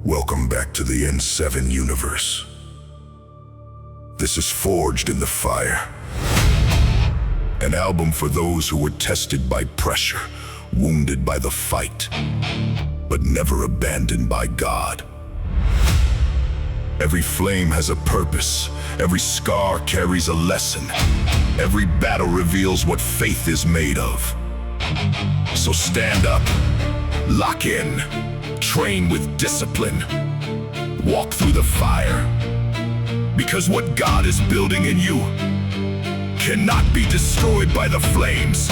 Welcome back to the N7 universe. This is Forged in the Fire, an album for those who were tested by pressure, wounded by the fight, but never abandoned by God. Every flame has a purpose, every scar carries a lesson, every battle reveals what faith is made of. So stand up, lock in, train with discipline, walk through the fire, because what God is building in you cannot be destroyed by the flames.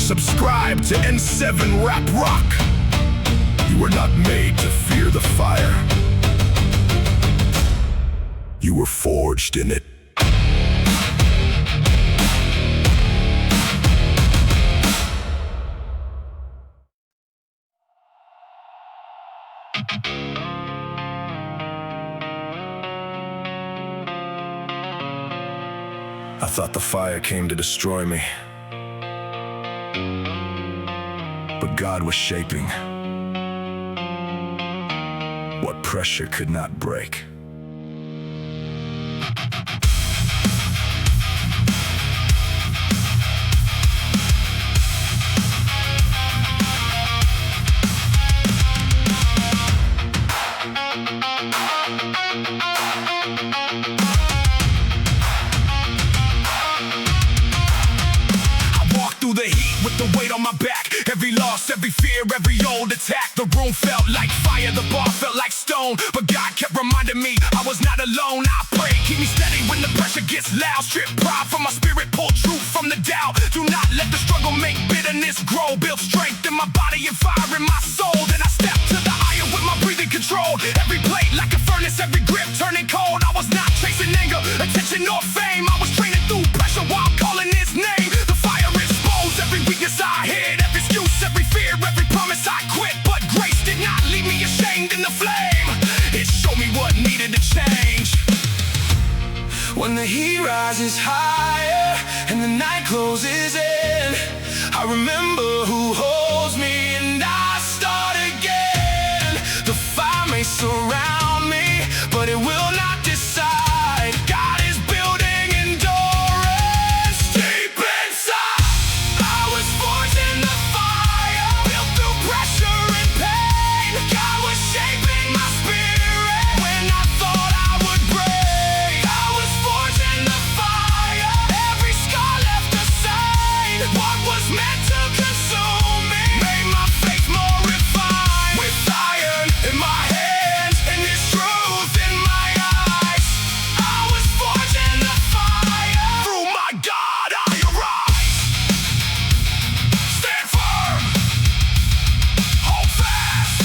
Subscribe to N7 Rap Rock. You were not made to fear the fire. You were forged in it. I thought the fire came to destroy me, but God was shaping what pressure could not break. Through the heat with the weight on my back, every loss, every fear, every old attack. The room felt like fire, the bar felt like stone, but God kept reminding me I was not alone. I pray, keep me steady when the pressure gets loud. Strip pride from my spirit, pull truth from the doubt. Do not let the struggle make bitterness grow. Build strength in my body and fire in my soul. Then I step to the iron with my breathing controlled. Every blade like a furnace, every grip turning cold. I was not chasing anger, attention, or fame. I was training through pressure while calling His name. The fire exposed every weakness I hid, every excuse, every fear, every promise I quit. But grace did not leave me ashamed in the flame. It showed me what needed to change. When the heat rises higher and the night closes in, I remember who holds me and I start again. The fire may surround me, but it will not decide. God is building endurance deep inside. I was forged in the fire, built through pressure and pain. God was shaping my spirit when I thought I would break. I was forged in the fire, every scar left a sign. What was meant to consume me made my faith more refined. With iron in my hands and His truth in my eyes, I was forged in the fire. Through my God I arise. Stand firm, hold fast.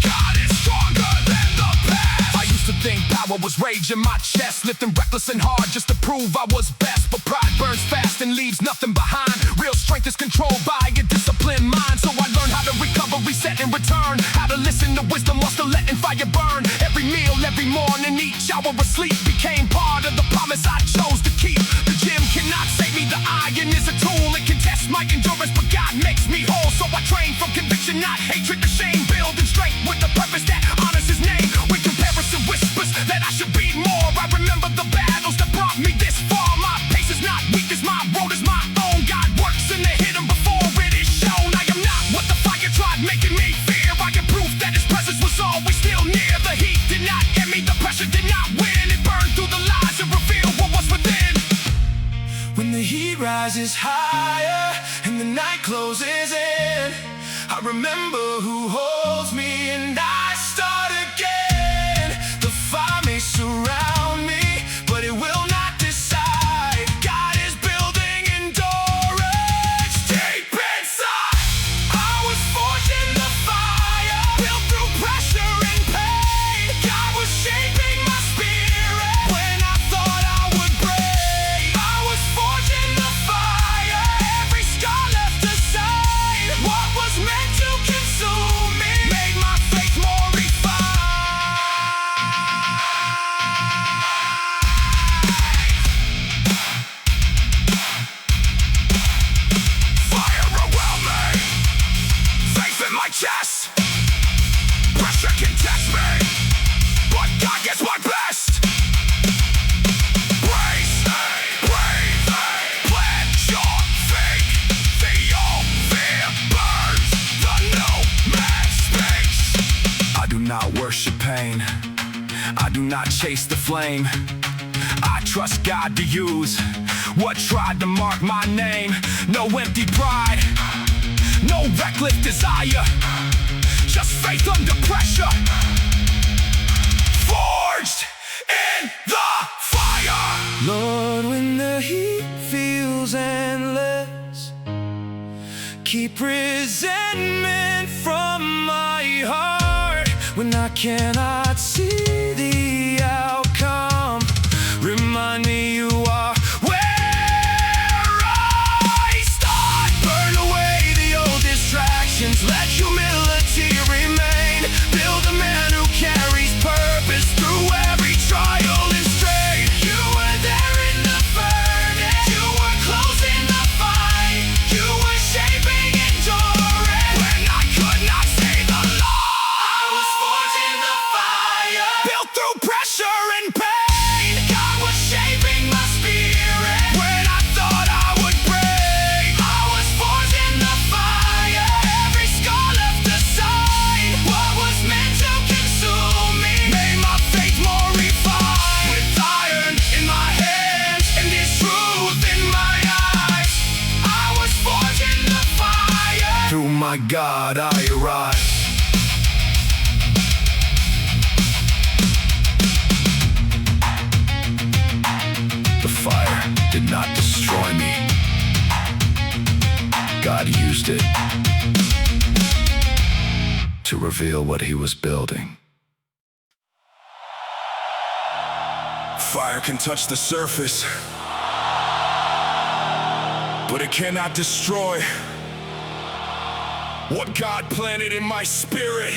God is stronger than the past. I used to think power was rage in my chest, lifting reckless and hard just to prove I was best. But pride burns fast and leaves nothing behind. Real strength is controlled by a disciplined mind. So I learned how to recover, reset, and return. How to listen to wisdom while still letting fire burn. Every meal, every morning, each hour of sleep became part of the promise I chose to keep. The gym cannot save me, the iron is a tool. It can test my endurance, but God makes me whole. So I train from conviction, not hatred to shame. Building strength with the purpose that honors His name. When comparison whispers that I should be more, I remember the battles that brought me this far. My pace is not weakness, my road is my own. God works in the hidden before it is shown. I am not what the fire tried making me fear. I am proof that His presence was always still near. The heat did not get me, the pressure did not win. It burned through the lies and revealed what was within. When the heat rises higher and the night closes in, I remember who holds me and I start again. The fire may surround me, but it will not decide. God is building endurance deep inside. I was forged in the fire, built through pressure and pain. God was shaping my spirit when I thought I would break. I was forged in the fire, every scar left a sign. What was meant to consume me made my faith more refined. Fire around me, faith in my chest. worship pain. I do not chase the flame. I trust God to use what tried to mark my name. No empty pride, no reckless desire, just faith under pressure, forged in the fire. Lord, when the heat feels endless, keep resentment from my heart. When I cannot see the outcome, remind me you are where I start. Burn away the old distractions, let humility remain. Build a man who carries purpose through every trial and strain. You were there in the furnace, you were close in the fight, you were shaping endurance when I could not say the law. I was forged in the fire, built through pressure and pain. God was shaping my spirit when I thought I would break. I was forged in the fire, every scar left a sign. What was meant to consume me made my faith more refined. With iron in my hands and this truth in my eyes, I was forged in the fire. Through my God I arise. The fire did not destroy me. God used it to reveal what he was building. Fire can touch the surface, but it cannot destroy what God planted in my spirit.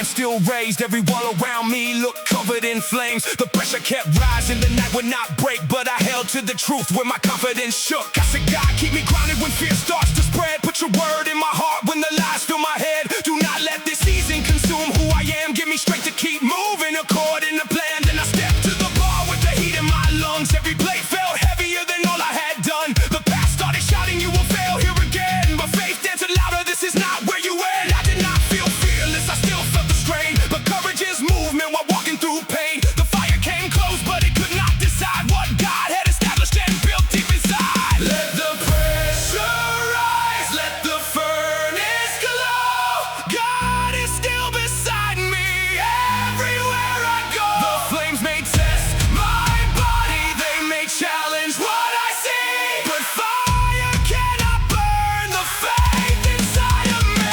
Still raised, every wall around me looked covered in flames. The pressure kept rising, the night would not break, but I held to the truth when my confidence shook. I said, God, keep me grounded when fear starts to spread. Put your word in my heart when the lies fill my head. Do not let this season consume who I am. Give me strength to keep moving according to plan. Then I stepped to the bar with the heat in my lungs. Every blade felt heavier than all I had done. The past started shouting, you will fail here again. But faith danced louder, this is not where you end. I did not feel fearless, I still felt the strain, but courage is movement while walking through pain. The fire came close, but it could not decide what God had established and built deep inside. Let the pressure rise, let the furnace glow. God is still beside me everywhere I go. The flames may test my body, they may challenge what I see, but fire cannot burn the faith inside of me.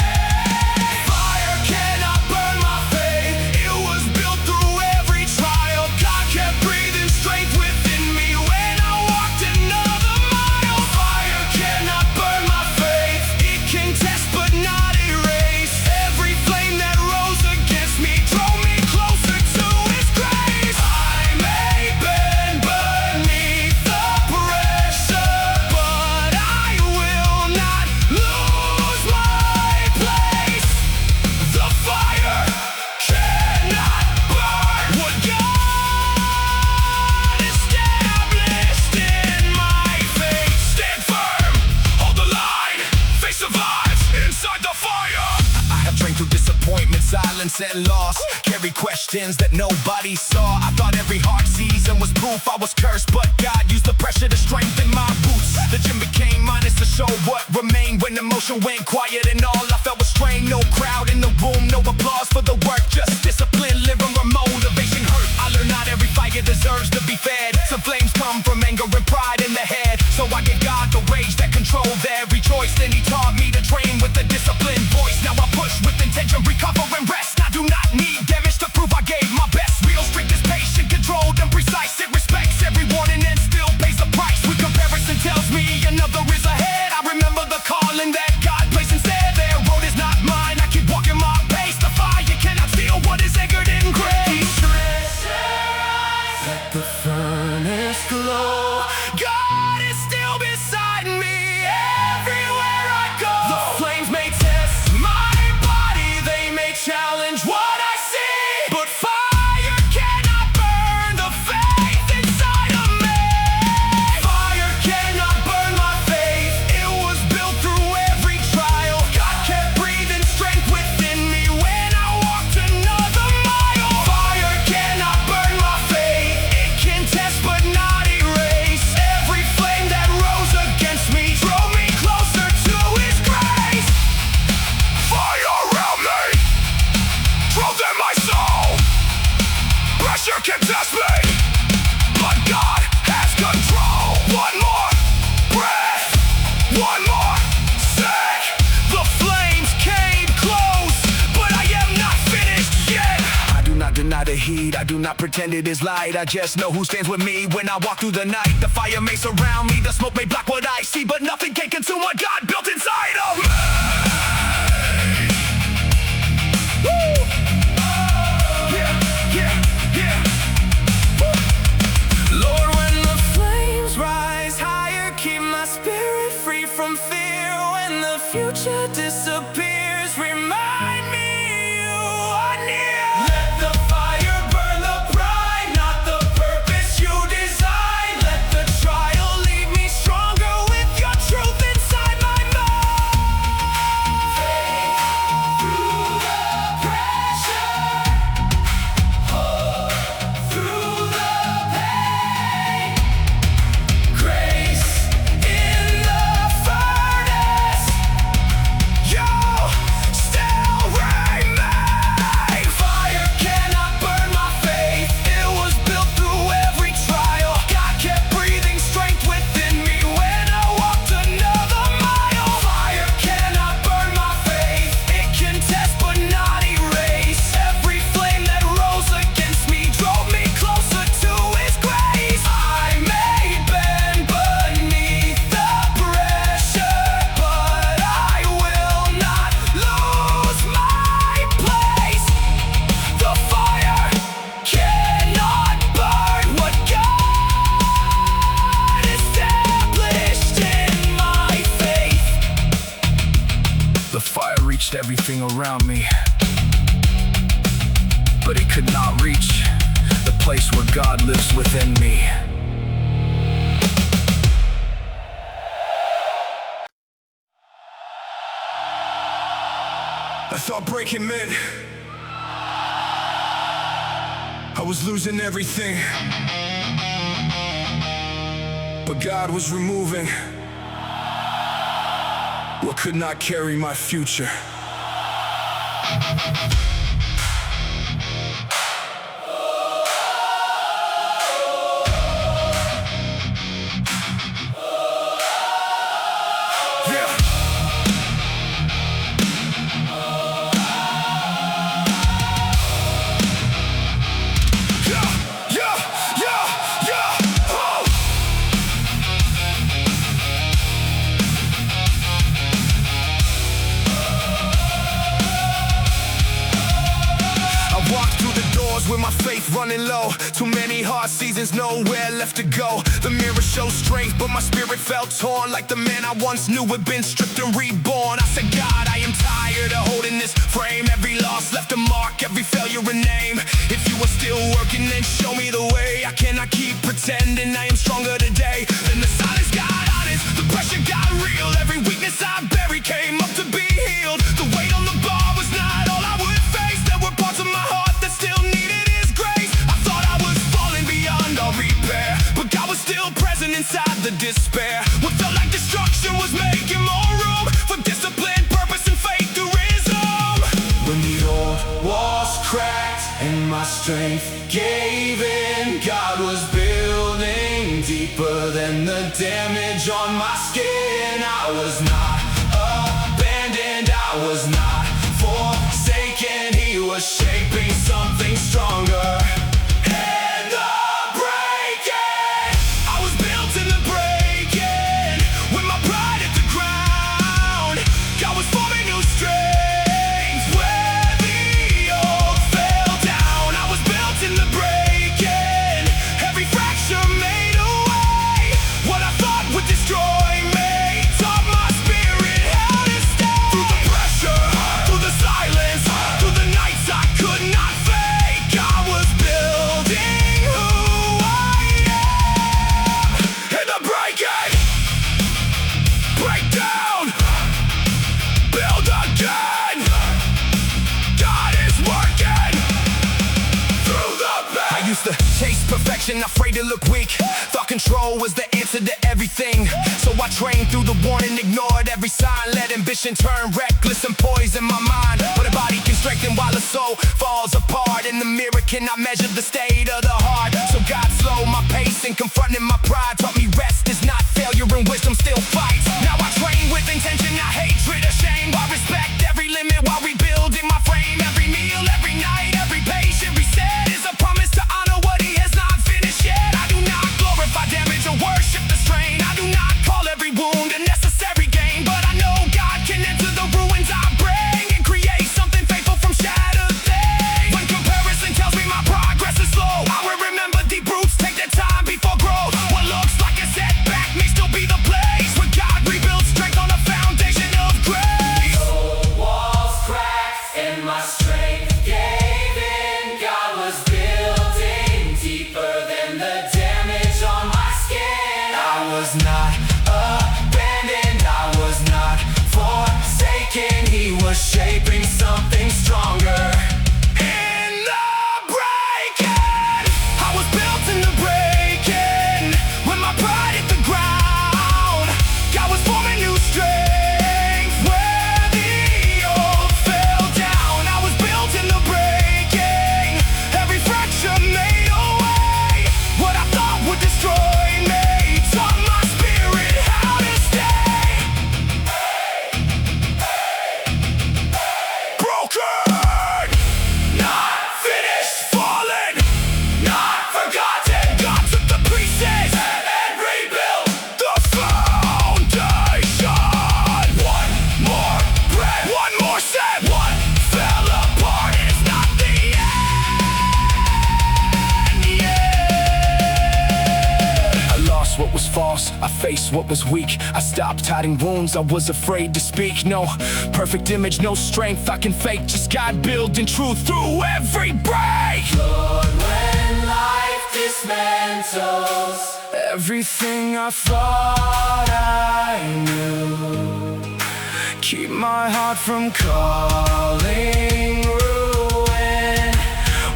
Fire cannot burn my faith, it was built through every trial. God kept breathing strength within me when I walked another mile. Fire cannot burn my faith, it can test but not erase. Every flame that rose against me drove me closer to his grace. I may bend beneath the pressure, but I will not lose my place. The fire cannot burn what God established in my faith. Stand firm, hold the line, faith survives inside the fire. I have trained through disappointment, silence and loss. Carry questions that nobody saw. I thought every hard season was proof I was cursed, but God used the pressure to strengthen my boots. The gym became honest to show what remained when emotion went quiet and all I felt was strain. No crowd in the room, no applause for the work, just discipline, living where motivation hurt. I learned not every fire deserves to be fed. Some flames come from anger and pride in the head, so I give God the rage that controlled every choice. Then he taught me to train with a disciplined voice. Now I push with intention, recover and rest. I do not need damage to prove I gave my best. Real strength is pain. heat. I do not pretend it is light. I just know who stands with me when I walk through the night. The fire may surround me, the smoke may block what I see, but nothing can consume what God built inside of me. Woo! Yeah, yeah, yeah. Woo! Lord, when the flames rise higher, keep my spirit free from fear. When the future disappears, remind me you are near. Let the fire burn the pride, not the purpose you design. Let the trial leave me stronger with your truth inside my mind. Faith through the pressure, hope through the pain, grace in the furnace, you still remain. Fire cannot burn my faith, it was built through every trial. God kept breathing strength within me when I walked another mile. Fire cannot burn my faith, it can test but not erase. Every flame that rose against me drove me closer to His grace. I may bend beneath the pressure, but I will not lose my place. The fire cannot burn what God established in my faith. The fire reached everything around me, but it could not reach the place where God lives within me. I thought breaking meant I was losing everything, but God was removing what could not carry my future. Yeah. With my faith running low, too many hard seasons, nowhere left to go. The mirror shows strength, but my spirit felt torn, like the man I once knew had been stripped and reborn. I said, God, I am tired of holding this frame. Every loss left a mark, every failure a name. If you are still working, then show me the way. I cannot keep pretending I am stronger today. Then the silence got honest, the pressure got real. Every weakness I buried came up to be healed. The weight on the bar was not all I would face. There were parts of my heart that still needed His grace. I thought I was falling beyond all repair, but God was still present inside the despair. What felt like destruction was making more room for discipline, purpose, and faith to resume. When the old walls cracked and my strength gave in, God was building deeper than the damage on my skin. I was not abandoned, I was not forsaken. He was shaping something stronger. And the breaking, I was built in the breaking. With my pride at the ground, God was forming new strength. Where the old fell down, I was built in the breaking. Every fracture made a way. What I thought would destroy me taught my spirit how to stay. Through the pressure, through the silence, through the nights I could not fake, God was building who I am. In the breaking, break down, build again. God is working through the pain. I used to chase perfection, afraid to look weak. Thought control was the answer to everything. So I trained through the warning, ignored every sign. Let ambition turn reckless and poison my mind. But a body can strengthen while the soul falls apart. In the mirror cannot measure the state of the heart. So God slowed my pace and confronting my pride. Taught me rest is not failure and wisdom still fights. Now I train with intention, not hatred or shame. I respect every limit while rebuilding my frame. Every meal, every night, every patient reset is a shaping something stronger. In the breaking, I was built in the breaking. When my pride hit the ground, God was forming new strength. Where the old fell down, I was built in the breaking. Every fracture made a way. What I thought would destroy me taught my spirit how to stay. Broken, not finished, fallen, not forgotten. God took the pieces and rebuilt the foundation. One more breath, one more step. What fell apart is not the end. Yeah. I lost what was false, I faced what was weak. I stopped hiding wounds, I was afraid to speak. No perfect image, no strength I can fake. Just God building truth through every break. Lord, when life dismantles everything I thought I knew, keep my heart from calling ruin.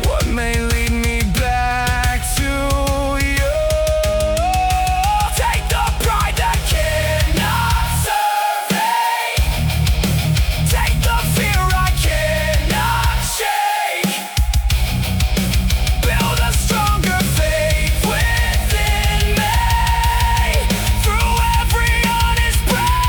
What may lead me back to you? Take the pride that cannot survey. Take the fear I cannot shake. Build a stronger faith within me. Through every honest break,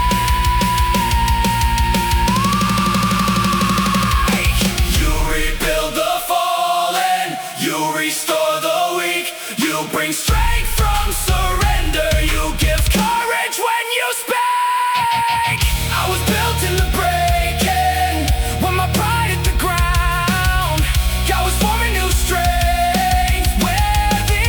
you rebuild the fallen, you restore the weak, you bring strength from surrender, you give courage when you speak. I was built in the breaking. When my pride hit the ground, God was forming new strength. Where the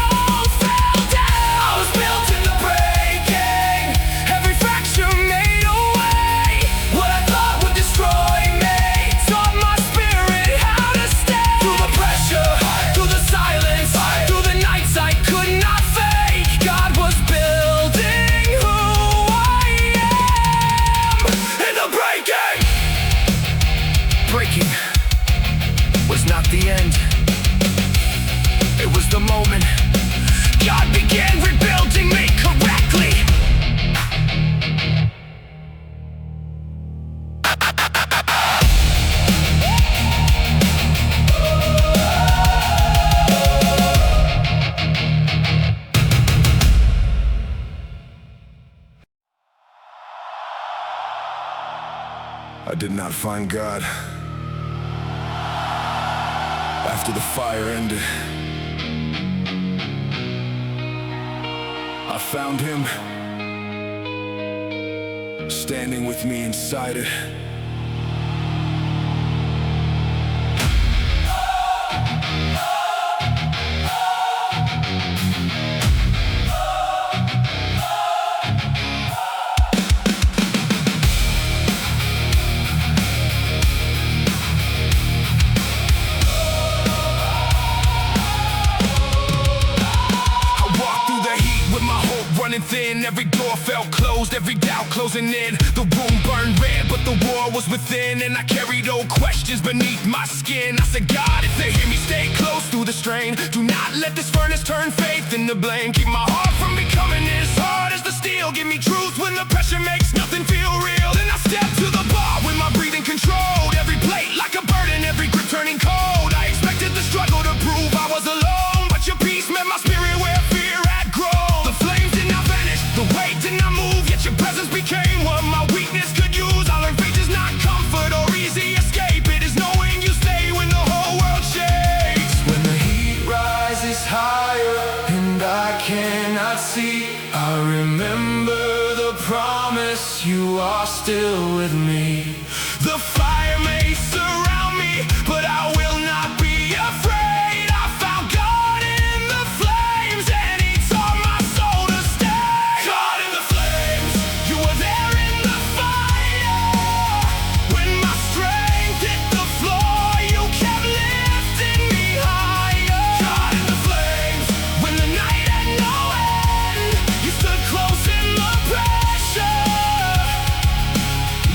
old fell down, I was built in the breaking. Every fracture made a way. What I thought would destroy me taught my spirit how to stay. Through the pressure, through the silence, through the nights I could not fake, God was building who I am. In the breaking, breaking was not the end. It was the moment God began rebuilding me correctly. I did not find God after the fire ended. I found him standing with me inside it. Running thin, every door felt closed, every doubt closing in. The room burned red, but the war was within, and I carried old questions beneath my skin. I said, God, if they hear me, stay close through the strain. Do not let this furnace turn faith into blame. Keep my heart from becoming as hard as the steel. Give me truth when the pressure makes nothing feel real. Then I step to the bar with my breathing controlled. Every plate like a burden, every grip turning cold. I expected the struggle to prove I was alone, but your peace met my spirit where fear had grown. The flames did not vanish, the weight did not move, yet your presence became what my weakness could use. I learned faith is not comfort or easy escape. It is knowing you stay when the whole world shakes. When the heat rises higher and I cannot see, I remember the promise you are still with me. The fire may surround me, but I will not be afraid. I found God in the flames, and He taught my soul to stay. God in the flames, you were there in the fire. When my strength hit the floor, you kept lifting me higher. God in the flames, when the night had no end, you stood close in the pressure.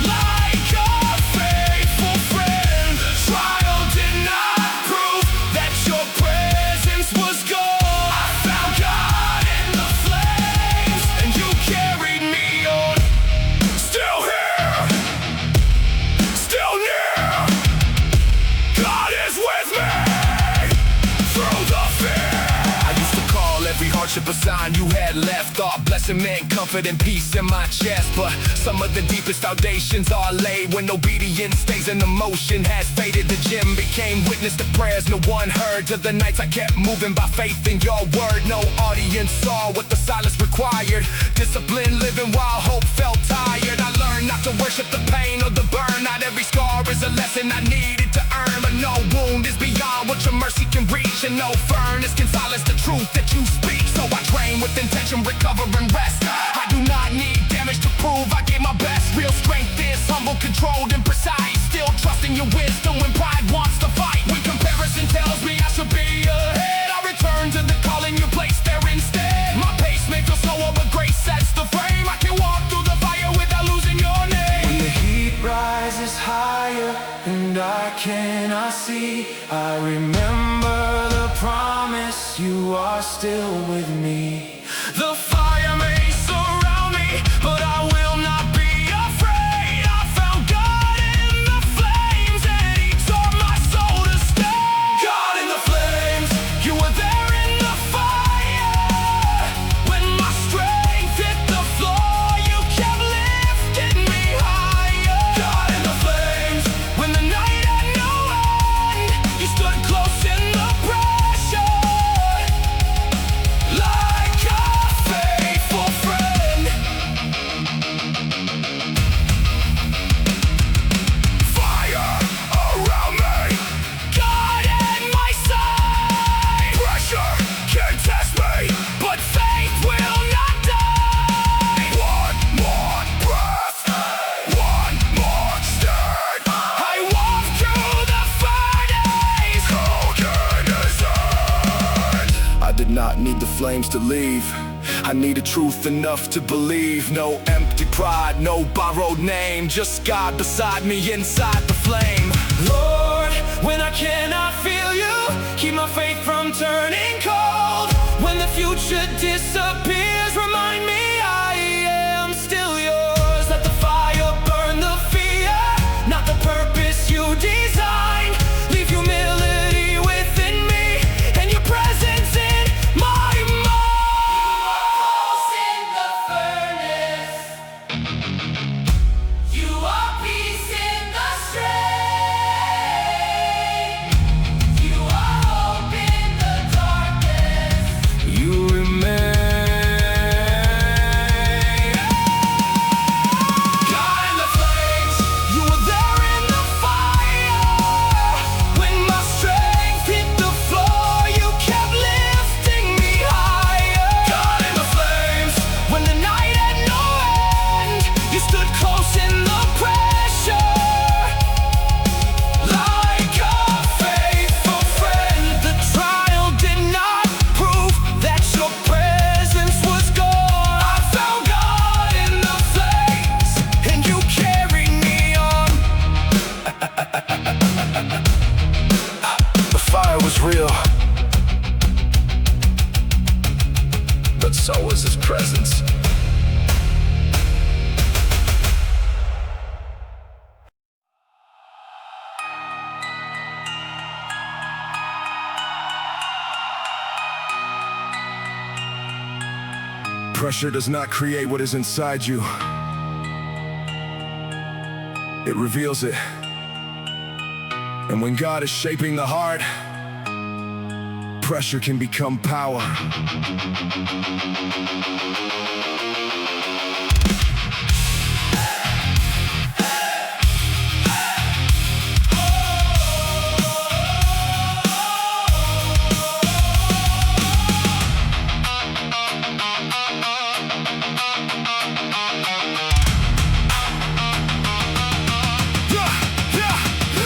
Light worship a sign you had left. Thought blessing meant comfort and peace in my chest, but some of the deepest foundations are laid when obedience stays in the motion. Has faded, the gym became witness to prayers no one heard, to the nights I kept moving by faith in your word. No audience saw what the silence required. Discipline living while hope felt tired. I learned not to worship the pain or the burn. Not every scar is a lesson I needed to earn, but no wound is beyond what your mercy can reach, and no furnace can silence the truth that you speak. So I train with intention, recover and rest. I do not need damage to prove I gave my best. Real strength is humble, controlled and precise. Still trusting your wisdom when pride wants to fight. When comparison tells me I should be ahead, I return to the calling you placed there instead. My pace may feel slower, but grace sets the frame. I can walk through the fire without losing your name. When the heat rises higher and I cannot see, I remember the promise you are still with me. The fire may surround me, but I will not be afraid. I found God in the flames, and He taught my soul to stay. God in the flames, you were there in the fire. When my strength hit the floor, you kept lifting me higher. God in the flames, when the night had no end, you stood close in the pressure, like a faithful friend. Fire around me, God at my side, pressure can test me. but faith will not die. One more breath, one more stand. I walk through the furnace. I did not need the flames to leave. I needed truth enough to believe. No empty pride, no borrowed name, just God beside me inside the flame. Lord, when I cannot feel you, keep my faith from turning cold. When the future disappears, remind me I am still yours. Let the fire burn the fear, not the purpose you designed. Leave humility within me, and your presence in my mind. You are close in the furnace. You are peace in the strain. You are hope in the darkness. You remain. God in the flames, you were there in the fire. When my strength hit the floor, you kept lifting me higher. God in the flames, when the night had no end, you stood close in the pressure, like a faithful friend. The trial did not prove that your presence was gone. I found God in the flames, and you carried me on. The fire was real, but so was His presence. Pressure does not create what is inside you. It reveals it. And when God is shaping the heart, pressure can become power.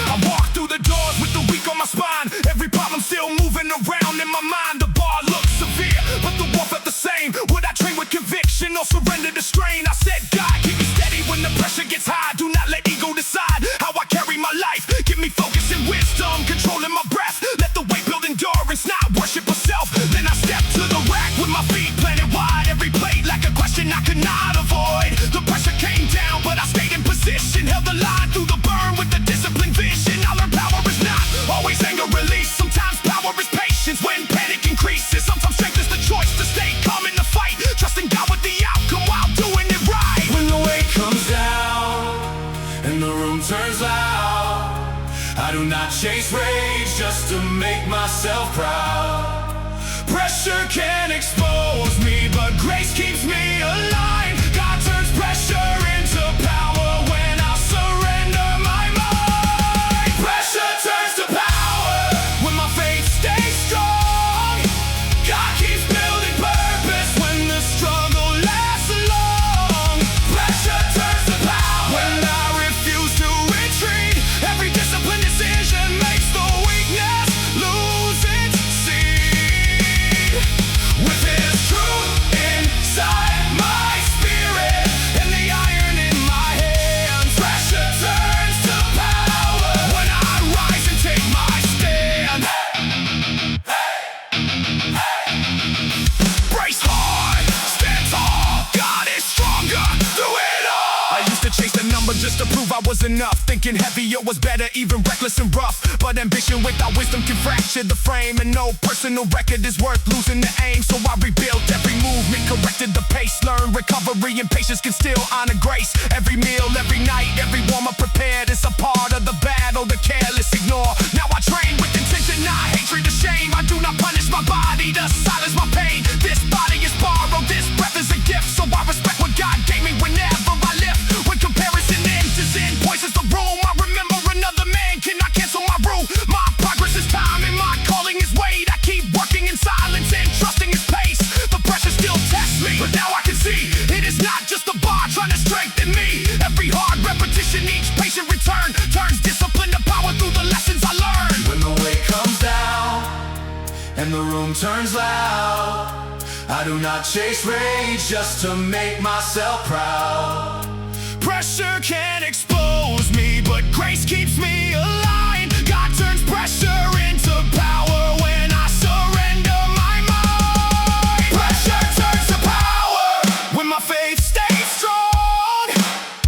I walk through the doors with the weak on my spine. Every problem still moving around in my mind. The bar looks severe, but the war felt the same. Would I train with conviction or surrender to strain? I said, God, keep me steady when the pressure gets high. Do not let ego decide how I carry my life. Give me focus and wisdom, controlling my breath. Let the weight build endurance, not worship myself. Then I step to the rack with my feet planted wide. Every plate like a question I could not avoid. The pressure came down, but I stayed in position. Held the line through the burn with the disciplined vision. I learned power is not always anger release. Sometimes power is patience when panic increases. Sometimes strength is the choice to stay chase rage just to make myself proud. Pressure can expose me, but grace keeps me aligned. God turns pressure into power when I surrender my mind. Pressure turns to power when my faith stays strong. God keeps building purpose when the struggle lasts long. Pressure turns to power when I refuse to retreat. Every disciplined decision makes the weakness lose its seed. With His truth inside my spirit and the iron in my hand, pressure turns to power when I rise and take my stand. Brace hard, stand tall, God is stronger through it all. I used to chase the number just to prove I was enough, thinking heavier was better, even reckless and rough. But ambition without wisdom can fracture the frame, and no personal record is worth losing the aim. So I rebuilt every movement, corrected the pace, learned recovery and patience can still honor grace. Every meal, every night, every warm-up prepared is a part of the battle the careless ignore. Now I train with intention, not hatred or shame. I do not punish my body to silence my pain. This body is borrowed, this breath is a gift, so I respect what God gave me whenever I live. When comparison enters in, poisons the room, I remember another man cannot cancel my rule. My progress is time and my calling is weight. I keep working in silence and trusting His pace. The pressure still tests me, but now I can see it is not just the bar trying to strengthen me. Every hard repetition, each patient return turns discipline to power through the lessons I learned. When the weight comes down and the room turns loud, I do not chase rage just to make myself proud. Pressure can expose me, but grace keeps me aligned. God turns pressure into power when I surrender my mind. Pressure turns to power when my faith stays strong.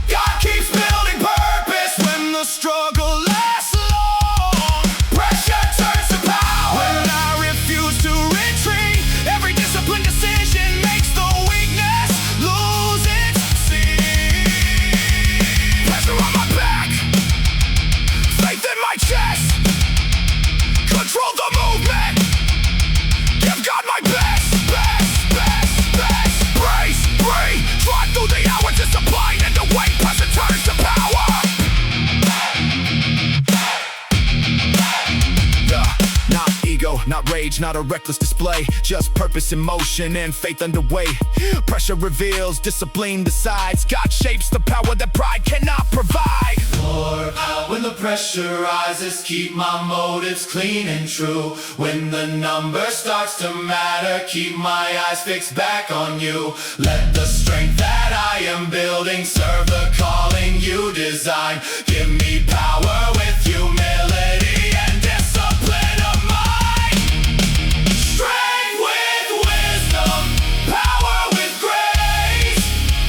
God keeps building purpose when the struggle lasts long. Pressure turns to power when I refuse to retreat. Every disciplined decision makes the weakness lose its seed. Pressure on my back, faith in my chest, control the movement, give God my best, brace, breathe, drive through the hours, discipline and the weight, pressure turns to power. Not ego, not rage, not a reckless display, just purpose in motion and faith underway. Pressure reveals, discipline decides. God shapes the power that pride cannot provide. Lord, when the pressure rises, keep my motives clean and true. When the number starts to matter, keep my eyes fixed back on You. Let the strength that I am building serve the calling You design. Give me power with humility and discipline of mind. Strength with wisdom, power with grace,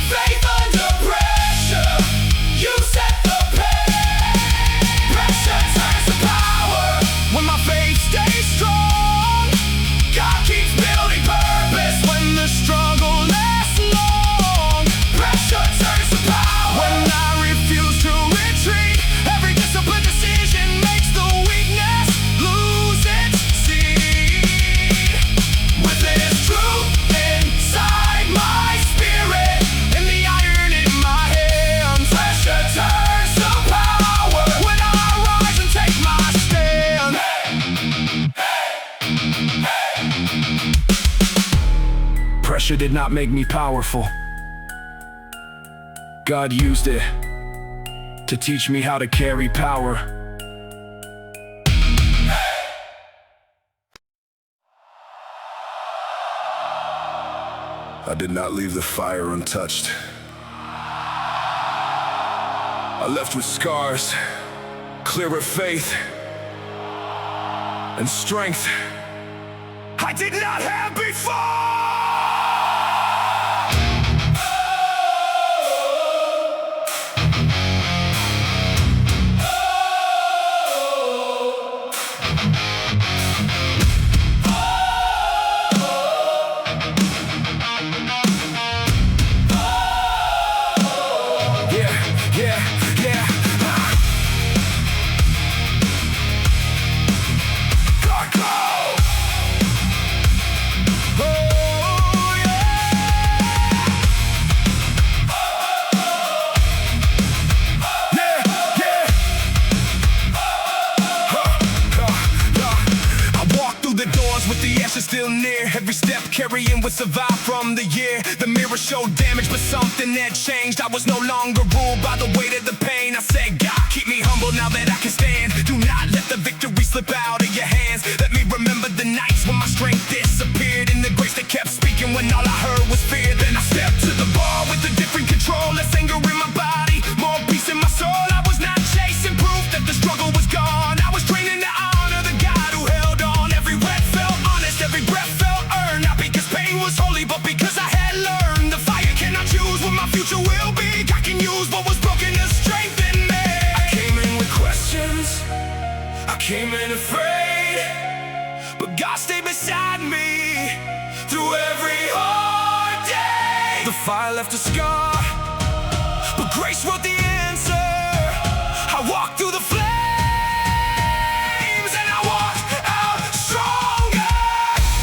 faith under pressure, You set the pace. Pressure turns to power when my faith stays strong. God keeps building purpose when the struggle lasts long. Pressure turns to power when I refuse to retreat. Every disciplined decision makes the weakness lose its seed. With His truth inside my spirit and the iron in my hands, pressure turns to power when I rise and take my stand. Pressure did not make me powerful. God used it to teach me how to carry power. I did not leave the fire untouched. I left with scars, clearer faith, and strength I did not have before. still near. Every step carrying what survived from the year. The mirror showed damage, but something had changed. I was no longer ruled by the weight of the pain. I said, God, keep me humble now that I can stand. Do not let the victory slip out of your hands. Let me remember the nights when my strength disappeared, and the grace that kept speaking when all I heard was fear. Then I stepped to the bar with a different control. Less anger in my body, more peace in my soul. I was not chasing proof that the struggle was gone. I was training to honor the God who held on. Every word felt honest, every breath felt earned. Not because pain was holy, but because I had learned. The fire cannot choose what my future will be. I can use what was broken to strengthen me. I came in with questions, I came in afraid, but God stayed beside me through every hard day. The fire left a scar, but grace wrote the answer. I walked through the flames and I walked out stronger.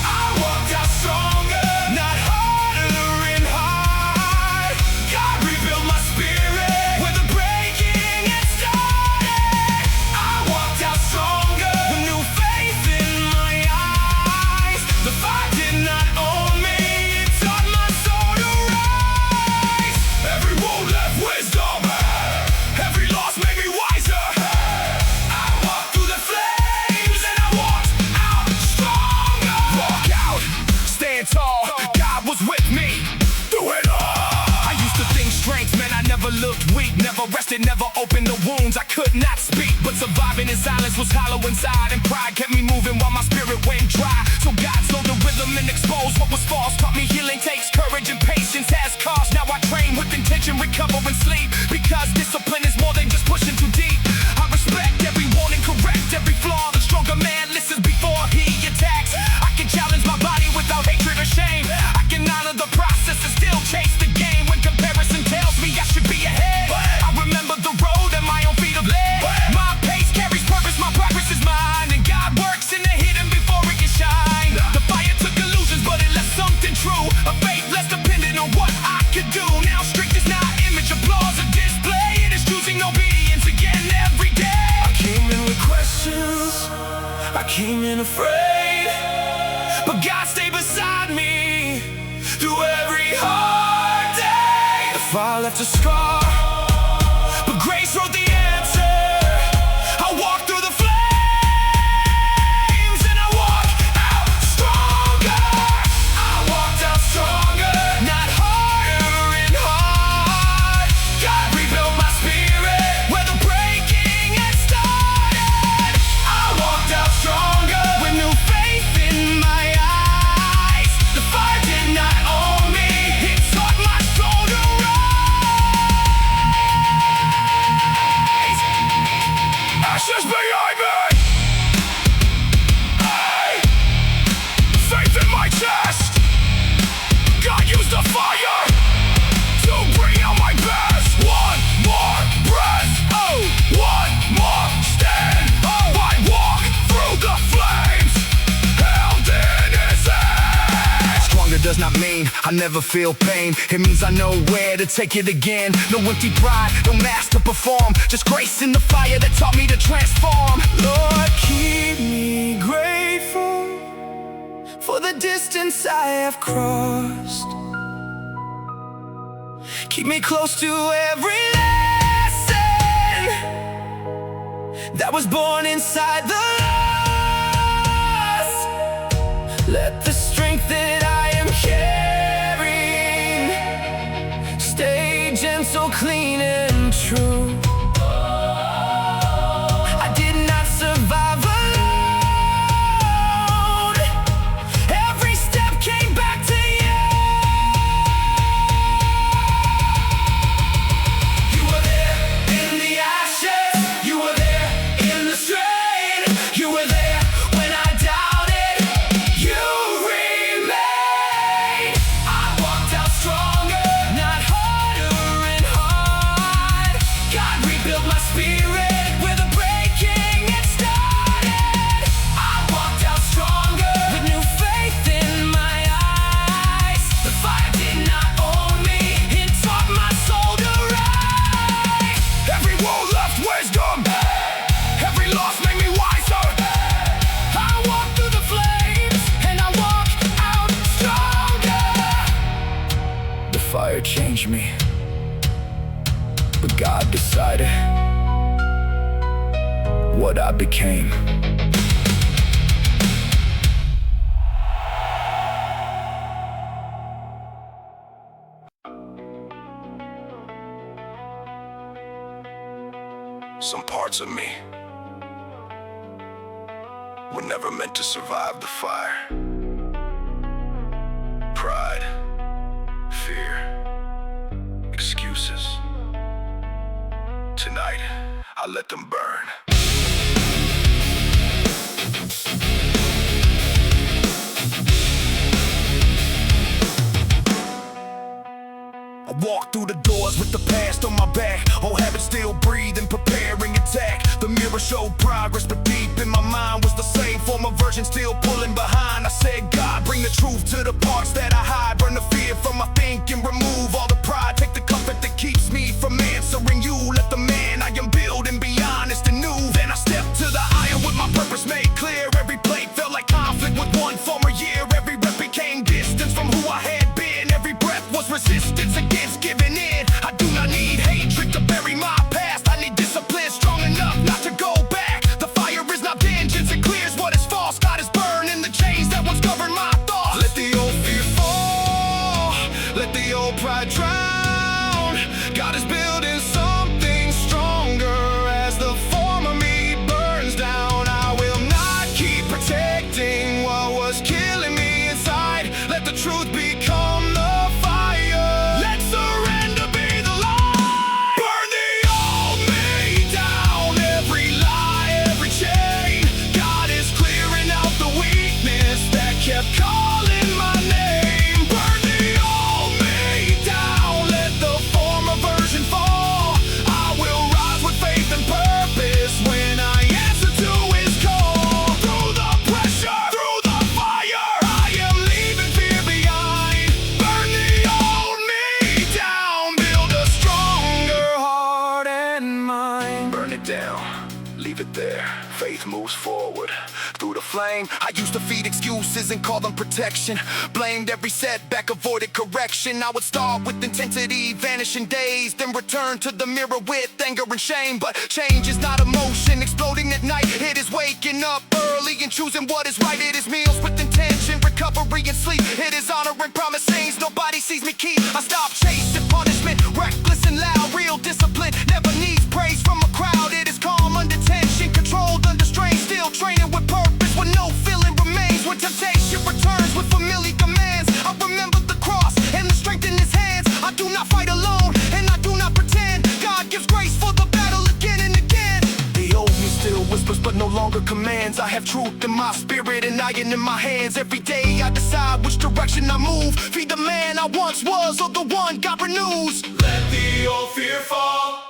I walked out stronger, not harder and hard. God rebuilt my spirit where the breaking had started. I walked out stronger with new faith in my eyes. The fire did not own me, it taught my soul to rise. Every wound left wisdom, every loss made me wiser. I walked through the flames and I walked out stronger. Walk out, stand tall, God was with me through it all. I used to think strength meant I never looked weak, never rested, never opened the wounds. I could not speak, but surviving in silence was hollow inside, and pride kept me moving while my spirit went dry. So God slowed the rhythm and exposed what was false, taught me healing takes courage and patience has cost. Now I train with intention, recover and sleep, because discipline is more than just pushing too deep. I respect every warning, correct every flaw. The stronger man listens before he attacks. I can challenge my body without hatred or shame. I can honor the process and still chase the game. When comparison tells me I should be ahead, I remember the road and my own feet have led. My pace carries purpose, my progress is mine, and God works in the hidden before it can shine. The fire took illusions, but it left something true. A faith less dependent on what I could do. Now strength is not image, applause, or display. It is choosing obedience again every day. I came in with questions, I came in afraid, but God stayed beside me through every hard day. The fire left a scar, but grace wrote the answer. I walked through the flames and I walked out stronger. I walked out stronger, not harder and hard. God rebuilt my spirit where the breaking had started. I walked out stronger with new faith in my eyes. The fire did not own me, it taught my soul to rise. Ashes behind me, hey, faith in my chest. God used the fire to bring out my best. One more breath, oh, one more stand. Oh, I walk through the flames, held in his hand. Stronger does not mean I never feel pain. It means I know where to take it again. No empty pride, no mask to perform, just grace in the fire that taught me to transform. Lord, keep me grateful for the distance I have crossed. Keep me close to every lesson that was born inside the loss. Let the strength that I am carrying stay gentle, clean and true. I did not survive alone. Every step came back to you. You were there in the ashes, you were there in the strain, you were there when I doubted. You judge me, but God decided what I became. Some parts of me were never meant to survive the fire. Pride, fear, excuses. Tonight, I let them burn. I walk through the doors with the past on my back. Old habits still breathing, preparing attack. The mirror showed progress, but deep in my mind was the same form of version still pulling behind. I said, God, bring the truth to the parts that I hide. Burn the fear from my thinking, remove all the pride. Take the comfort that keeps me from answering you. Let the man I am building be honest and new. Then I stepped to the iron with my purpose made clear. Every plate felt like conflict with one former year. Every rep became distance from who I had been. Every breath was resistance against giving in. I do not need hatred to bury my past. I need discipline strong enough not to go back. The fire is not vengeance, it clears what is false. God is burning the chains that once governed my thoughts. Let the old fear fall, let the old pride drown. God is building something stronger as the former me burns down. I will not keep protecting what was killing me inside. Let the truth become the fire. Let surrender be the light. Burn the old me down. Every lie, every chain. God is clearing out the weakness that kept calling my name. Burn the old me down. Let the former version fall. I will rise with faith and purpose when I answer to his call. Through the pressure, through the fire, I am leaving fear behind. Burn the old me down. Build a stronger heart and mind. Burn it down, leave it there. Faith moves forward through the flame. I used to feed excuses and call them protection. Blamed every setback, avoided correction. I would start with intensity, vanish in days, then return to the mirror with anger and shame. But change is not emotion, exploding at night. It is waking up early and choosing what is right. It is meals with intention, recovery and sleep. It is honor and promise sayings nobody sees me keep. I stop chasing punishment, reckless and loud. Real discipline never needs praise from a crowd. It is calm under tension, controlled under strain. Still training with purpose when no feeling remains. When temptation returns with familiar commands, I remember the cross and the strength in his hands. I do not fight alone and I do not pretend. God gives grace for the battle again and again. The old me still whispers but no longer commands. I have truth in my spirit and iron in my hands. Every day I decide which direction I move. Feed the man I once was or the one God renews. Let the old fear fall,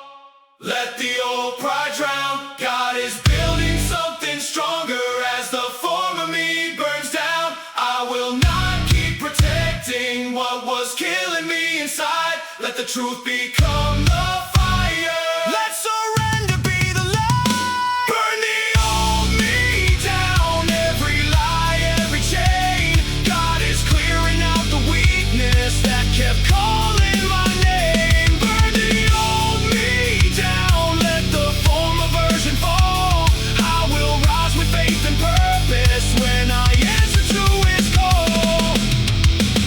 let the old pride drown. God is building something stronger as the former me burns down. I will not keep protecting what was killing me inside. Let the truth become the fire. Let surrender be the light. Burn the old me down. Every lie, every chain. God is clearing out the weakness that kept calling my name. Burn the old me down. Let the former version fall. I will rise with faith and purpose when I answer to his call.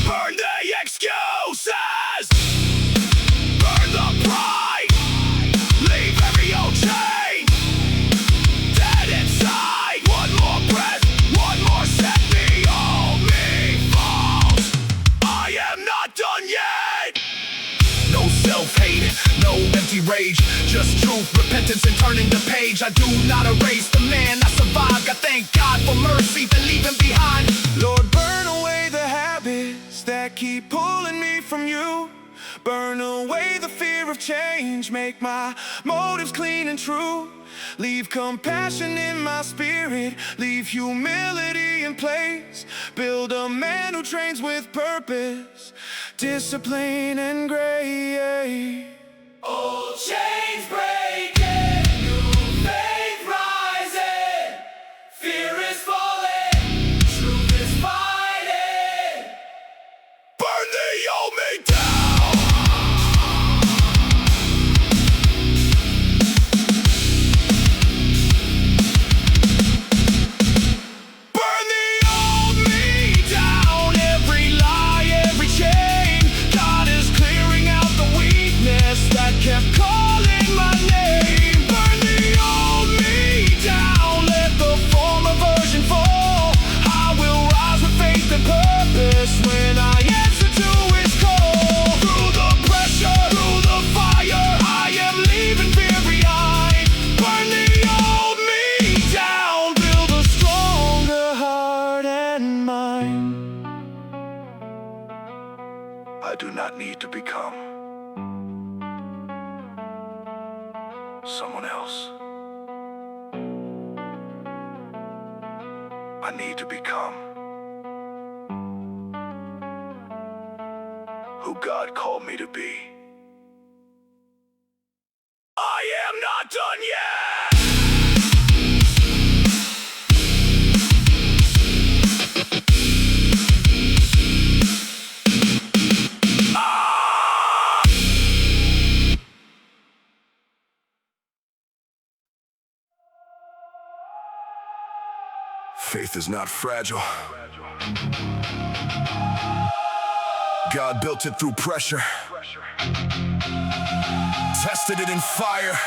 Burn the excuses, burn the pride, leave every old chain dead inside. One more breath, one more set, the old me falls. I am not done yet. No self-hate, no empty rage, just truth, repentance, and turning the page. I do not erase the man I survived. I thank God for mercy that leave him behind. Lord, burn away the habits that keep pulling me from you. Burn away the fear of change, make my motives clean and true. Leave compassion in my spirit, leave humility in place. Build a man who trains with purpose, discipline and grace. Old chains breaking, new faith rising. Fear is falling, truth is fighting. Burn the old me down. do not need to become someone else. I need to become who God called me to be. I am not done yet! Faith is not fragile. God built it through pressure, tested it in fire,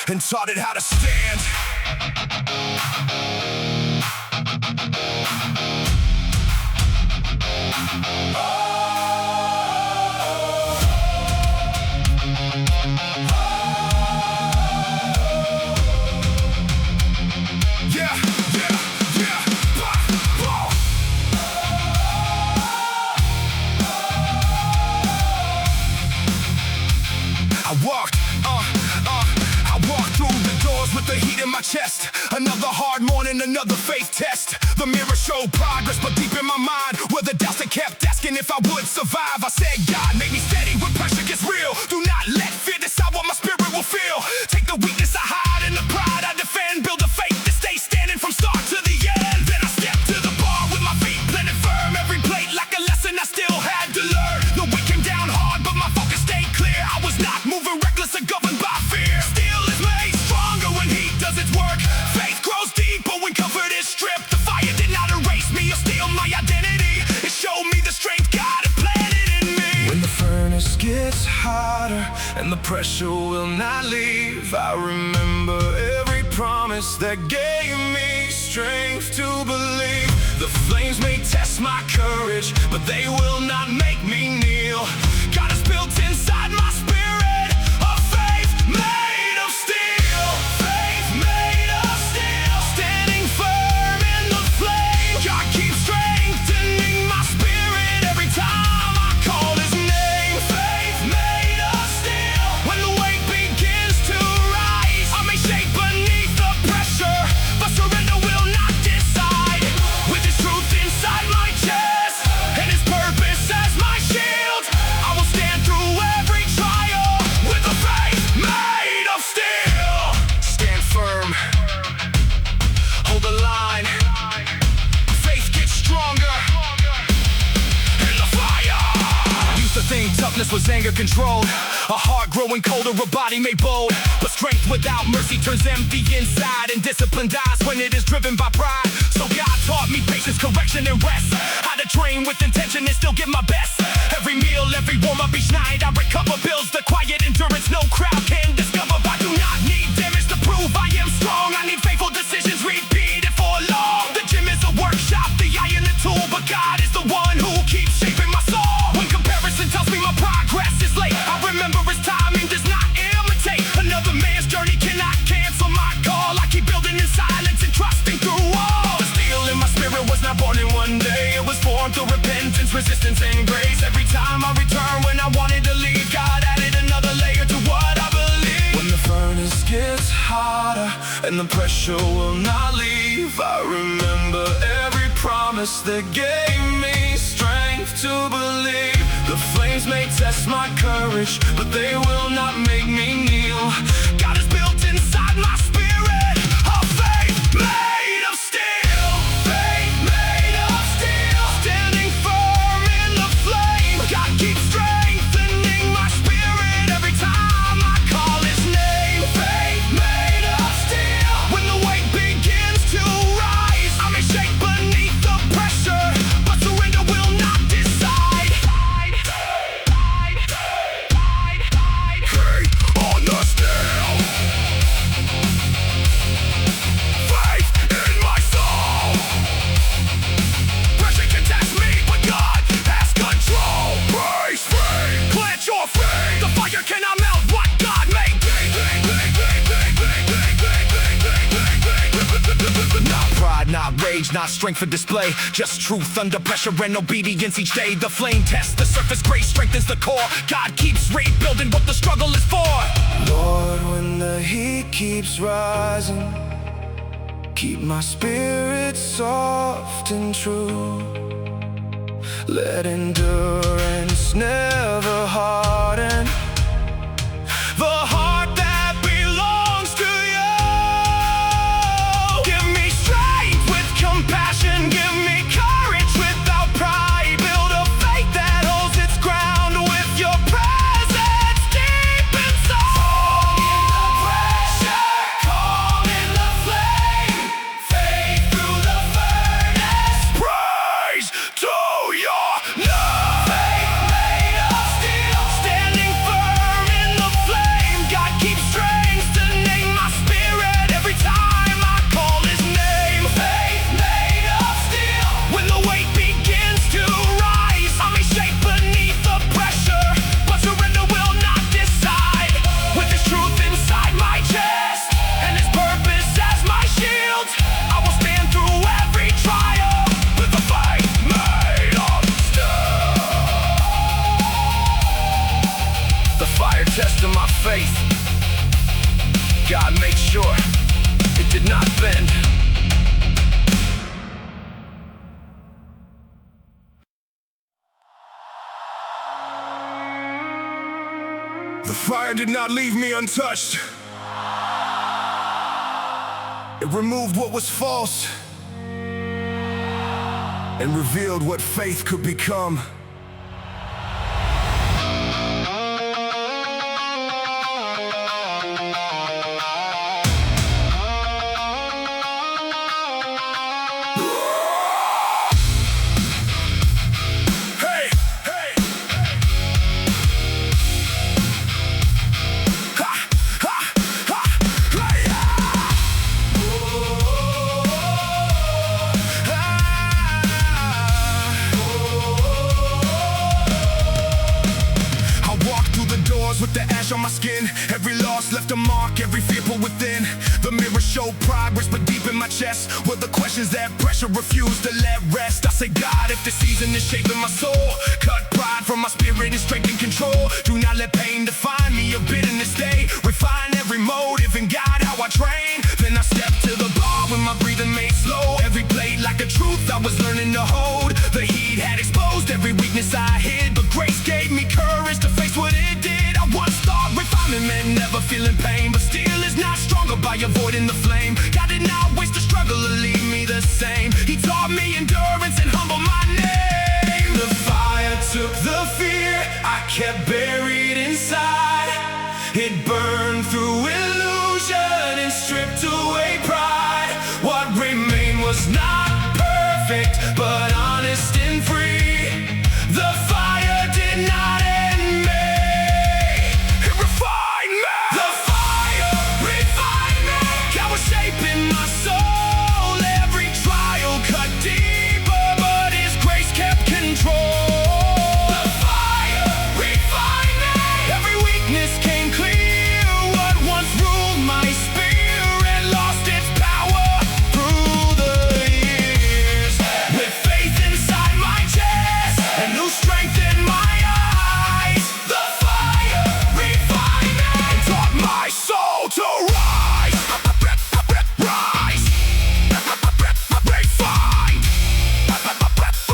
and taught it how to stand. I walked through the doors with the heat in my chest. Another hard morning, another faith test. The mirror showed progress, but deep in my mind were the doubts that kept asking if I would survive. I said, God, make me steady when pressure gets real. Do not let fear decide what my spirit will feel. Take the weakness I hide and the pride I defend. Build a faith that stays standing from start to the end. Then I stepped to the bar with my feet planted firm. Every plate like a lesson I still had to learn. The weight came down hard, but my focus stayed clear. I was not moving reckless or governed by fear. Steel is made stronger when heat does its work. Faith grows deeper when comfort is stripped. The fire did not erase me or steal my identity. It showed me the strength God had planted in me. When the furnace gets hotter and the pressure will not leave, I remember every promise that gave me strength to believe. The flames may test my courage, but they will not make me kneel. God has built inside my spirit a faith made of steel. Faith made of steel, standing firm in the flame. God keeps strengthening my spirit every time I call His name. Faith made of steel, when the weight begins to rise, I may shake beneath the pressure, but surrender will not decide. With His truth inside my chest and His purpose as my shield, I will stand through every trial with a faith made of steel. Stand firm, hold the line. Faith gets stronger in the fire. Used to think toughness was anger controlled, a heart growing colder, a body made bold. But strength without mercy turns empty inside, and discipline dies when it is driven by pride. So God taught me patience, correction, and rest. How to train with intention and still give my best. Every meal, every warm-up, each night I recover, builds the quiet endurance no crowd can discover. I do not need damage to prove I am strong. I need faithful decisions repeated for long. The gym is a workshop, the iron a tool, but God is the one who keeps shaping my soul. When comparison tells me my progress is late, I remember His timing does not imitate. Another man's journey cannot cancel my call. I keep building in silence and trusting through all. The steel in my spirit was not born in one day. It was formed through repentance, resistance, and grace. Every time I return when I wanted to leave, God added another layer to what I believe. When the furnace gets hotter and the pressure will not leave, I remember every promise that gave me strength to believe. The flames may test my courage, but they will not make me kneel. God has built inside my spirit a faith made of steel. Faith made of steel, standing firm in the flame. God keeps strengthening my spirit every time I call His name. Faith made of steel, when the weight begins to rise, I may shake beneath the pressure, but surrender will not decide. Hey, on the steel. change, not strength for display. Just truth under pressure and obedience each day. The flame tests the surface, grace strengthens the core. God keeps rebuilding what the struggle is for. Lord, when the heat keeps rising, keep my spirit soft and true. Let endurance never harden the heart that belongs to you. Give me strength with compassion, give me courage without pride. Build a faith that holds its ground with your presence deep inside. Calm in the pressure, calm in the flame, faith through the furnace, Praise to your name. faith made of steel, standing firm in the flame. God keeps strengthening my spirit every time I call His name. Faith made of steel, when the weight begins to rise, I may shake beneath the pressure, but surrender will not decide. With His truth inside my chest and His purpose as my shield, I will stand through every trial with a faith made of steel. The fire test of my faith, God made sure it did not bend. The fire did not leave me untouched. It removed what was false and revealed what faith could become. Hey, hey, ha, ha, ha, hey, I walk through the doors with the ash on my skin. Every loss left a mark, every fear put within. The mirror showed progress, but deep in my chest were the questions that pressure refused to let rest. I say, God, if the season is shaping my soul, cut pride from my spirit and strength and control. Do not let pain define me, a bitterness stay. Refine every motive and guide how I train. Then I step to the bar with my breathing made slow. Every blade like a truth I was learning to hold. The heat had exposed every weakness I hid, but grace gave me courage to face what it did. I once thought refinement meant never feeling pain, but steel is not stronger by avoiding the flame. God did not waste the struggle to leave me the same. He taught me endurance and humbled my name. The fire took the fear I kept buried inside. It burned through illusion and stripped away pride. What remained was not perfect, but honest and free. The fire did not end me, it refined me. The fire refined me. God was shaping my soul. Every trial cut deeper, but His grace kept control. The fire refined me. Every weakness came clear. What once ruled my spirit lost its power through the years. With faith inside my chest and new strength in my eyes, the fire refined me and taught my soul to rise. Rise. Refine.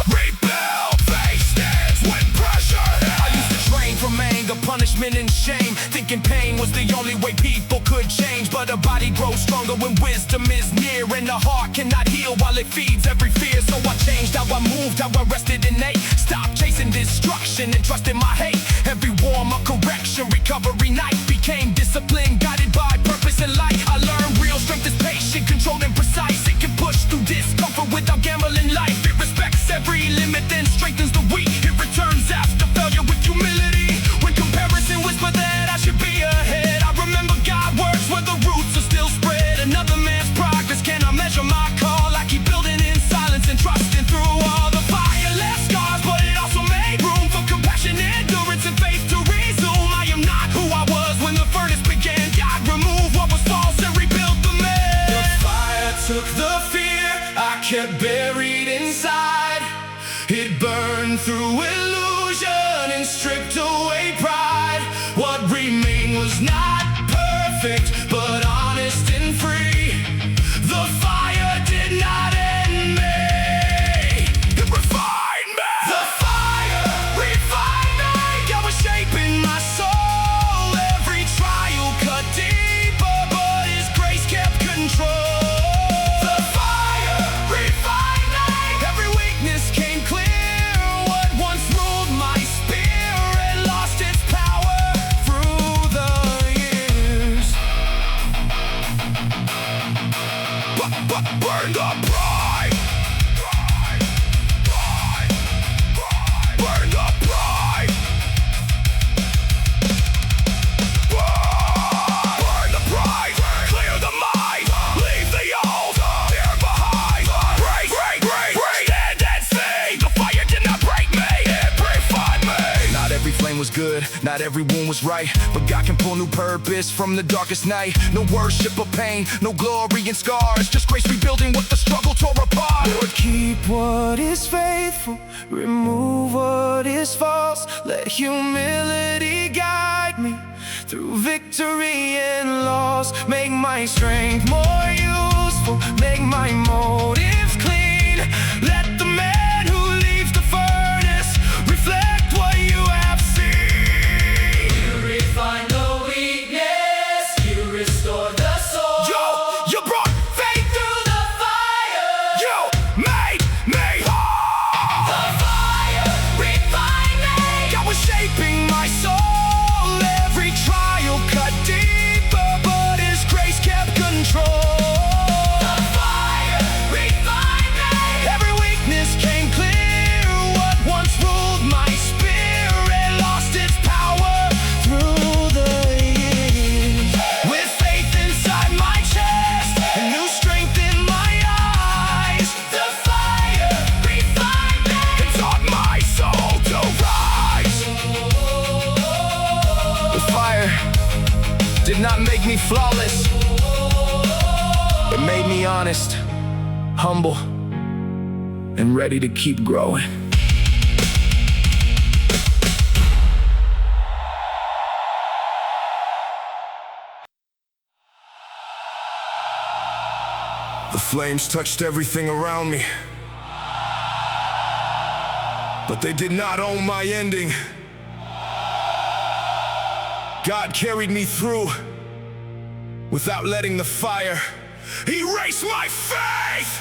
Rebuild. Faith stands when pressure hits. I used to train from anger, punishment, and shame, thinking pain was the only way people could change. But a body grows stronger when wisdom is near, and the heart cannot heal while it feeds every fear. So I changed how I moved, how I rested innate. Stopped chasing destruction and trusting my hate. Every warm up correction, recovery night became discipline, guided by purpose and light. I learned real strength is patient, controlled and precise. It can push through discomfort without gambling life. It respects every limit, then strengthens the weak. It returns after failure with humility. When comparison whisper that I should be ahead, I remember God works where the roots are still spread. Another man's progress cannot measure my call. I keep building in silence and trusting through all the fire left scars, but it also made room for compassion, endurance, and faith to resume. I am not who I was when the furnace began. God removed what was false and rebuilt the man. The fire took the fear I kept buried inside. It burned through illusion and stripped away pride. What remained was not perfect, but honest and free. The fire did not end me, it refined me. The fire refined me. God was shaping my soul. Every trial cut deeper, but His grace kept control. The fire refined me. Every weakness came clear. What once ruled my spirit lost its power through the years. Burn the pride. Burn the pride. Burn the pride. Clear the mind. Leave the old fear behind. Break, break, break, break. Stand and see. The fire did not break me, it refined me. Not every flame was good, not every wound was right, but God can pull new purpose from the darkest night. No worship of pain, no glory in scars, just grace rebuilding what the struggle tore apart. Lord, keep what is faithful, remove what is false. Let humility guide me through victory and loss. Make my strength more useful, make my motives clean. Let the man who leaves the furnace reflect what you have seen. You refine the weakness, you restore the soul. Yo, you brought Faith through the fire. you made me whole. The fire refined me. God was shaping my soul. Every trial cut deeper, but His grace kept control. The fire refined me. Every weakness came clear. What once ruled my spirit lost its power through the years. With faith inside my chest and new strength in my eyes, the fire refined me. It taught my soul to rise. The fire did not make me flawless, it made me honest, humble, and ready to keep growing. The flames touched everything around me, but they did not own my ending. God carried me through without letting the fire erase my faith.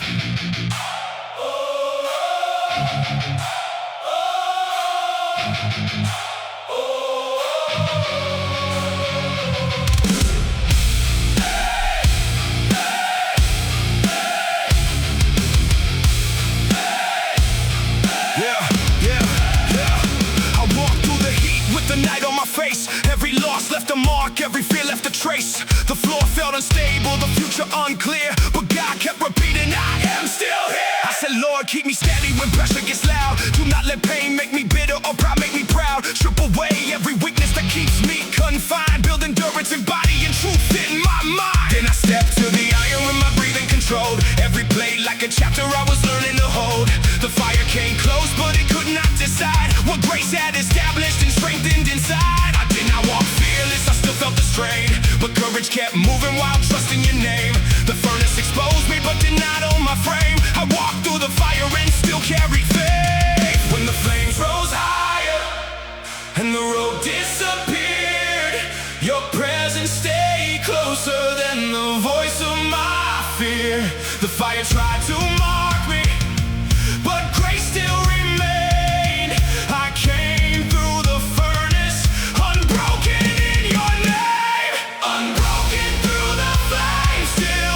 I walked through the heat with the night on my face. Every loss left a mark, every fear left a trace. The floor felt unstable, the future unclear, but God kept repeating, I am still here. I said, Lord, keep me steady when pressure gets loud. Do not let pain make me bitter or pride make me proud. Strip away every weakness that keeps me confined. Build endurance and body and truth in my mind. Then I stepped to the iron with my breathing controlled. Every blade like a chapter I was learning to hold. The fire came close, but it could not decide what grace had established and strengthened inside. I did not walk fearless, I still felt the strain, but courage kept moving while trusting your name. The furnace exposed me, but did not own my frame. I walked through the fire and still carried faith. When the flames rose higher and the road disappeared, your presence stayed closer than the voice of my fear. The fire tried to mark me, but grace still remained. I came through the furnace, unbroken in your name. Unbroken through the flames, still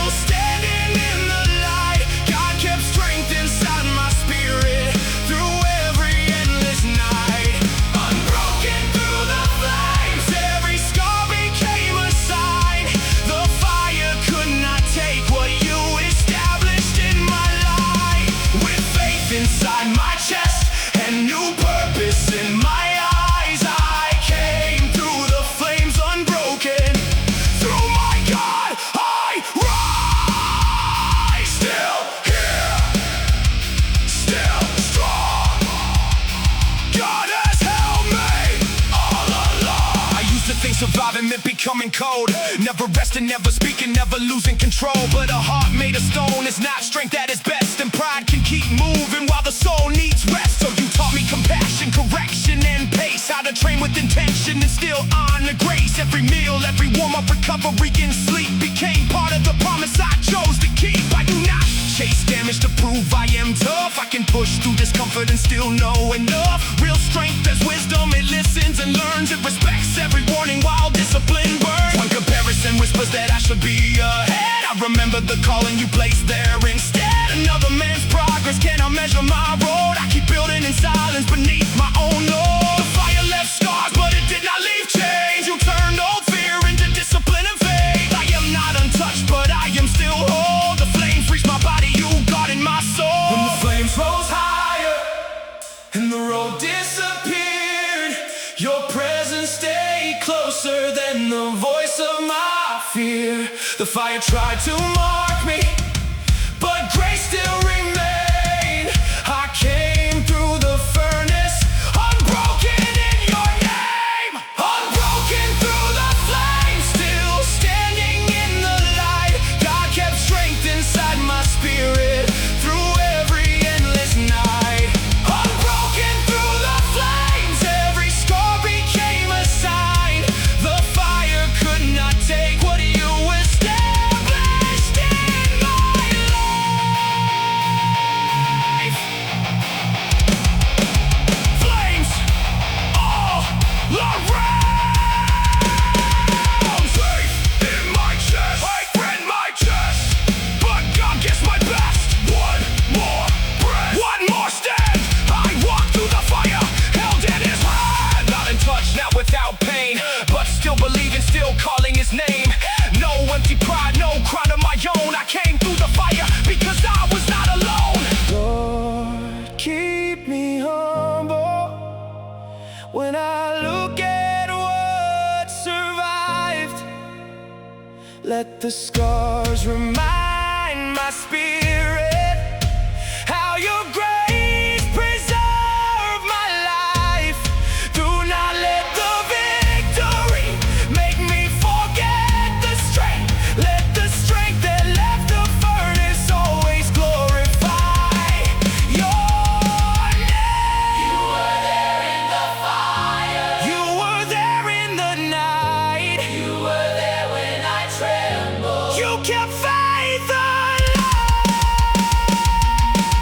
surviving meant becoming cold. Never resting, never speaking, never losing control. But a heart made of stone is not strength at its best, and pride can keep moving while the soul needs rest. So you taught me compassion, correction, and pace. How to train with intention and still honor grace. Every meal, every warm-up, recovery, and sleep became part of the promise I chose to keep. I do not chase damage to prove I am tough. I can push through discomfort and still know enough. Real strength has wisdom, it listens and learns. It respects every warning while discipline burns. One comparison whispers that I should be ahead. I remember the calling you placed there instead. Another man's progress cannot measure my road. I keep building in silence beneath my own load. The fire left scars, but it did not leave chains. You turned old fear into discipline and faith. I am not untouched, but I am still whole. The flames reach my body, you guarded my soul. When the flames rose higher and the road disappeared, your presence stayed closer than the voice of my fear. The fire tried to mark me, but grace still remained. I came through the furnace, unbroken in your name. Unbroken through the flames, still standing in the light. God kept strength inside my spirit through every endless night. Unbroken through the flames, every scar became a sign. The fire could not take what you established in my life. Flames all around. Faith in my chest, faith in my chest. But God gets my best. One more breath, one more stand. I walk through the fire, held in his hand. Not in touch, not without pain, but still believing, still calling his name. No empty pride, no crown of my own. I came through the fire because I was not alone. Lord, keep me humble when I look at what survived. Let the scars remind my spirit how your grace preserved my life. Do not let the victory make me forget the strength. Let the strength that left the furnace always glorify your name. You were there in the fire. You were there in the night. You were there when I trembled. You kept faith alive.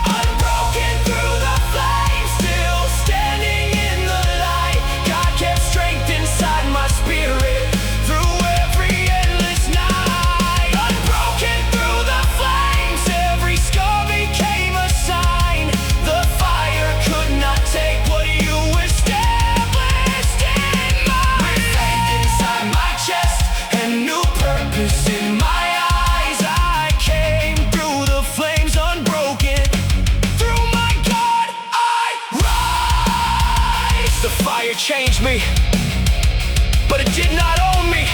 Unbroken through the flames, still standing in the light. God kept strength inside my spirit through every endless night. Unbroken through the flames, every scar became a sign. The fire could not take what you established in my life. With faith inside my chest and new purpose in my eyes, I came through the flames unbroken. Through my God I rise. The fire changed me, but it did not own me.